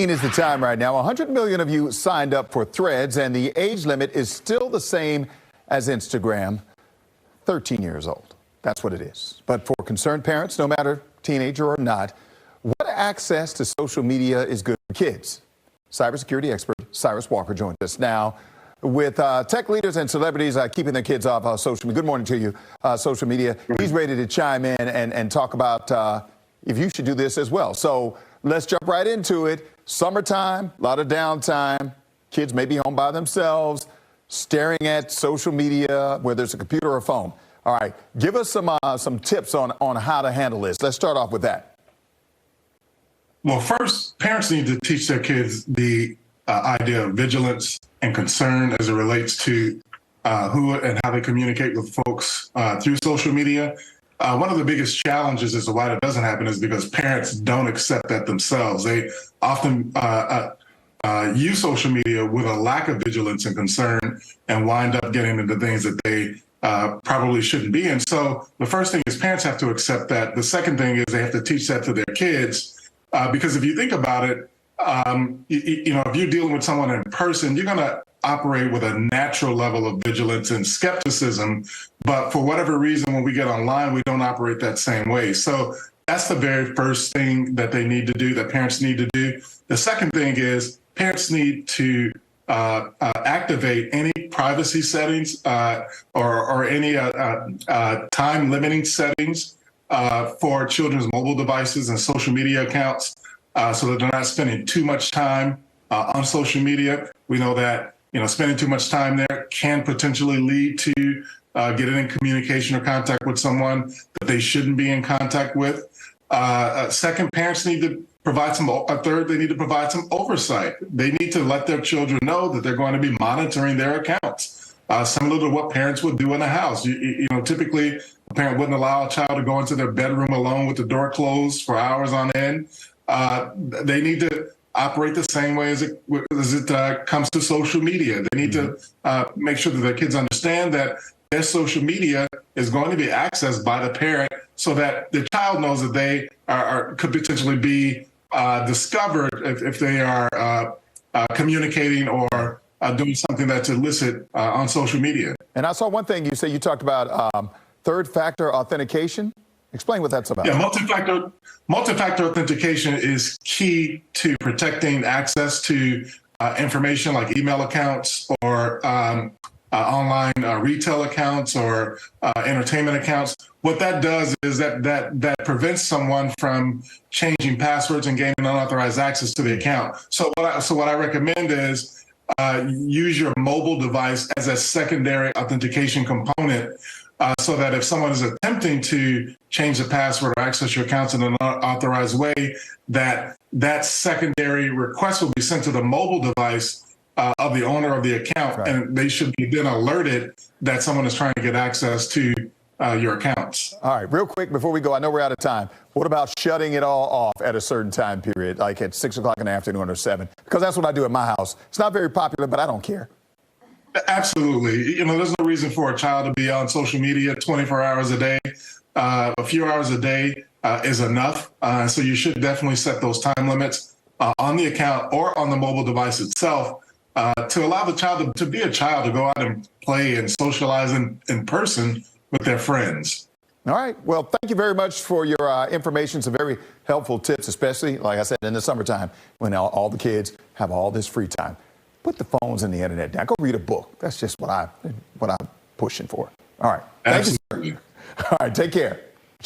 Is the time right now. 100 million of you signed up for Threads, and the age limit is still the same as Instagram, 13 years old. That's what it is. But for concerned parents, no matter teenager or not, what access to social media is good for kids? Cybersecurity expert Cyrus Walker joins us now with tech leaders and celebrities keeping their kids off social media. Good morning to you, social media. He's ready to chime in and talk about if you should do this as well. So let's jump right into it. Summertime, a lot of downtime. Kids may be home by themselves, staring at social media, whether it's a computer or a phone. All right, give us some tips on how to handle this. Let's start off with that. Well, first, parents need to teach their kids the idea of vigilance and concern as it relates to who and how they communicate with folks through social media. One of the biggest challenges as to why that doesn't happen is because parents don't accept that themselves. They often use social media with a lack of vigilance and concern and wind up getting into things that they probably shouldn't be in. So the first thing is parents have to accept that. The second thing is they have to teach that to their kids. Because if you think about it, if you're dealing with someone in person, you're going to operate with a natural level of vigilance and skepticism. But for whatever reason, when we get online, we don't operate that same way. So that's the very first thing that they need to do, that parents need to do. The second thing is parents need to activate any privacy settings or any time limiting settings for children's mobile devices and social media accounts so that they're not spending too much time on social media. We know that spending too much time there can potentially lead to getting in communication or contact with someone that they shouldn't be in contact with. Second, parents need to provide third, they need to provide some oversight. They need to let their children know that they're going to be monitoring their accounts, similar to what parents would do in the house. Typically, a parent wouldn't allow a child to go into their bedroom alone with the door closed for hours on end. They need to operate the same way as it comes to social media. They need to make sure that their kids understand that their social media is going to be accessed by the parent so that the child knows that they could potentially be discovered if they are communicating or doing something that's illicit on social media. And I saw one thing you said, you talked about third factor authentication. Explain what that's about. Yeah, multi-factor authentication is key to protecting access to information like email accounts or online retail accounts or entertainment accounts. What that does is that prevents someone from changing passwords and gaining unauthorized access to the account. So what I recommend is use your mobile device as a secondary authentication component. So that if someone is attempting to change the password or access your accounts in an unauthorized way, that secondary request will be sent to the mobile device of the owner of the account, right. And they should be then alerted that someone is trying to get access to your accounts. All right, real quick before we go, I know we're out of time. What about shutting it all off at a certain time period, like at 6 o'clock in the afternoon or 7? Because that's what I do at my house. It's not very popular, but I don't care. Absolutely. There's no reason for a child to be on social media 24 hours a day. A few hours a day is enough. So you should definitely set those time limits on the account or on the mobile device itself to allow the child to be a child, to go out and play and socialize in person with their friends. All right. Well, thank you very much for your information. Some very helpful tips, especially, like I said, in the summertime when all the kids have all this free time. Put the phones and the internet down. Go read a book. That's just what I'm pushing for. All right. Absolutely. Thank you, sir. All right. Take care.